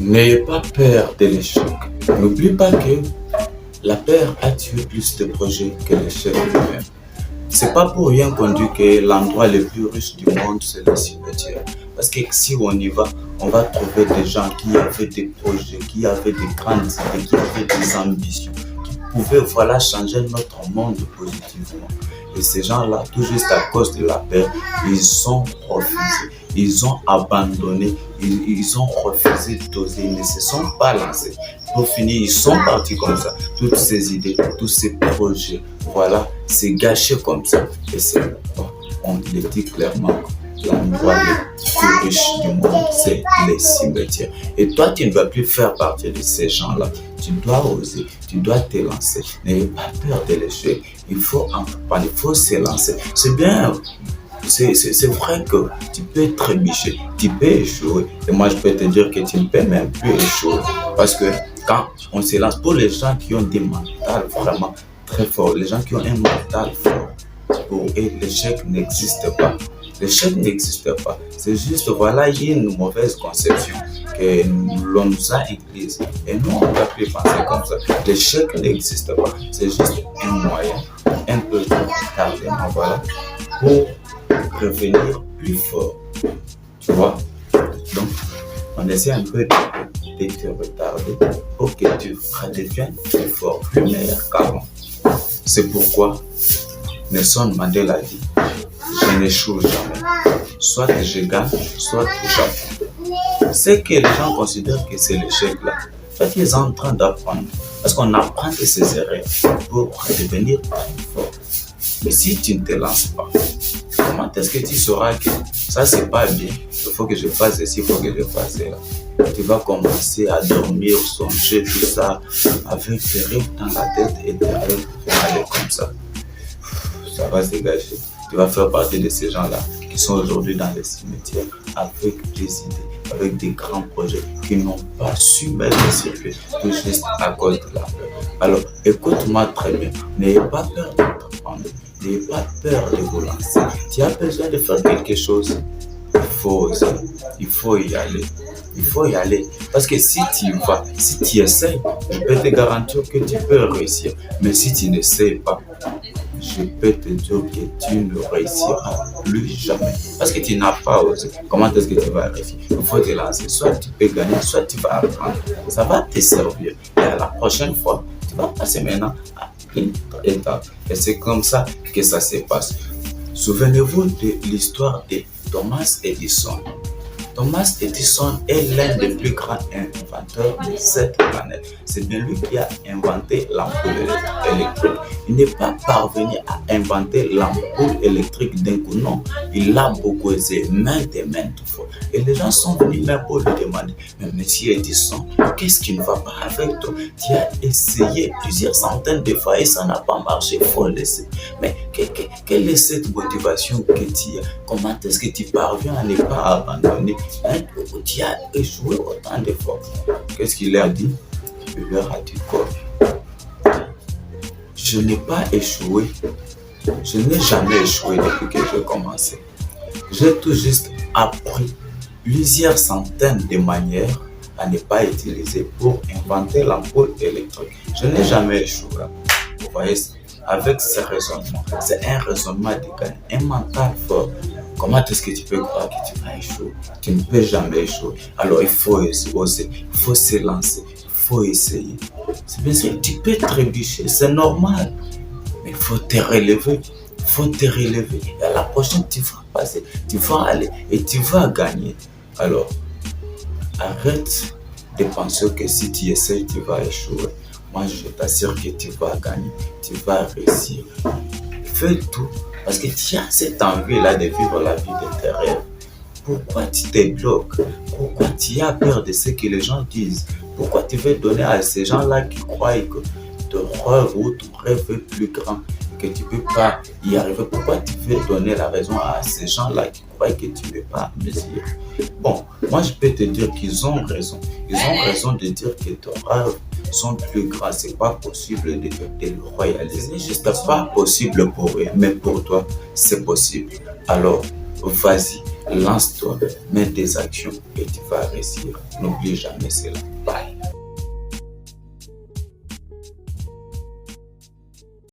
N'ayez pas peur de l'échec. N'oublie pas que la peur a tué plus de projets que l'échec lui-même. C'est pas pour rien qu'on dit que l'endroit le plus riche du monde, c'est le cimetière. Parce que si on y va, on va trouver des gens qui avaient des projets, qui avaient des grandes idées, qui avaient des ambitions, qui pouvaient changer notre monde positivement. Et ces gens-là, tout juste à cause de la peur, ils ont refusé, ils ont abandonné, ils ont refusé d'oser, ils ne se sont pas lancés. Pour finir, ils sont partis comme ça. Toutes ces idées, tous ces projets, c'est gâché comme ça. Et c'est pourquoi on le dit clairement. L'endroit le plus riche du monde, c'est les cimetières. Et toi, tu ne dois plus faire partie de ces gens-là. Tu dois oser, tu dois te lancer. N'ayez pas peur de l'échec. Il faut entreprendre, il faut se lancer. C'est bien, c'est vrai que tu peux trébucher, tu peux échouer. Et moi, je peux te dire que tu ne peux même plus échouer. Parce que quand on se lance, pour les gens qui ont des mentales vraiment très forts, les gens qui ont un mental fort, pour eux, l'échec n'existe pas. L'échec n'existe pas. C'est juste, il y a une mauvaise conception que l'on nous a incluse. Et nous, on ne peut plus penser comme ça. L'échec n'existe pas. C'est juste un moyen, un peu tardement, pour revenir plus fort. Tu vois? Donc, on essaie un peu de te retarder pour que tu redeviennes plus fort, plus meilleur qu'avant. C'est pourquoi Nelson Mandela dit: je n'échoue jamais. Soit je gagne, soit j'apprends. C'est que les gens considèrent que c'est l'échec là. En fait, ils sont en train d'apprendre. Parce qu'on apprend de ses erreurs pour devenir plus fort. Mais si tu ne te lances pas, comment est-ce que tu sauras que ça c'est pas bien? Il faut que je fasse ceci, il faut que je fasse cela. Tu vas commencer à dormir, songer, tout ça, avec des rêves dans la tête et des rêves vont aller comme ça. Ça va se dégager. Tu vas faire partie de ces gens-là qui sont aujourd'hui dans les cimetières avec des idées, avec des grands projets qui n'ont pas su mettre sur pied, tout juste à cause de la peur. Alors, écoute-moi très bien. N'ayez pas peur d'entreprendre. N'ayez pas peur de vous lancer. Tu as besoin de faire quelque chose. Il faut oser. Il faut y aller. Il faut y aller. Parce que si tu y vas, si tu essaies, je peux te garantir que tu peux réussir. Mais si tu n'essaies pas, je peux te dire que tu ne réussiras plus jamais. Parce que tu n'as pas osé. Comment est-ce que tu vas réussir? Il faut te lancer. Soit tu peux gagner, soit tu vas apprendre. Ça va te servir. Et à la prochaine fois, tu vas passer maintenant à une étape. Et c'est comme ça que ça se passe. Souvenez-vous de l'histoire de Thomas Edison. Thomas Edison est l'un des plus grands inventeurs de cette planète. C'est bien lui qui a inventé l'ampoule électrique. Il n'est pas parvenu à inventer l'ampoule électrique d'un coup, non. Il l'a beaucoup essayé, maintes et maintes fois. Et les gens sont venus même pour lui demander: mais monsieur Edison, qu'est-ce qui ne va pas avec toi? Tu as essayé plusieurs centaines de fois et ça n'a pas marché, il faut le laisser. Mais quelle est cette motivation que tu as? Comment est-ce que tu parviens à ne pas abandonner? Tu as échoué autant de fois. Qu'est-ce qu'il leur a dit? Il leur a dit quoi? Je n'ai pas échoué. Je n'ai jamais échoué depuis que j'ai commencé. J'ai tout juste appris plusieurs centaines de manières à ne pas utiliser pour inventer l'ampoule électrique. Je n'ai jamais échoué. Vous voyez, avec ce raisonnement, c'est un raisonnement de gain, un mental fort. Comment est-ce que tu peux croire que tu vas échouer? Tu ne peux jamais échouer. Alors il faut oser, il faut se lancer, il faut essayer. C'est bien sûr, tu peux trébucher, c'est normal. Mais il faut te relever. Il faut te relever. Et à la prochaine, tu vas passer, tu vas aller et tu vas gagner. Alors, arrête de penser que si tu essaies, tu vas échouer. Moi, je t'assure que tu vas gagner, tu vas réussir. Fais tout. Parce que tu as cette envie-là de vivre la vie de tes rêves. Pourquoi tu te bloques? Pourquoi tu as peur de ce que les gens disent? Pourquoi tu veux donner à ces gens-là qui croient que ton rêve ou ton rêve est plus grand, que tu ne peux pas y arriver? Pourquoi tu veux donner la raison à ces gens-là qui croient que tu ne peux pas mesure? Bon, moi je peux te dire qu'ils ont raison. Ils ont raison de dire que ton rêve sont plus grands, c'est pas possible de le réaliser. C'est juste pas possible pour eux, mais pour toi, c'est possible. Alors, vas-y, Lance-toi, mets des actions et tu vas réussir. N'oublie jamais cela. Bye.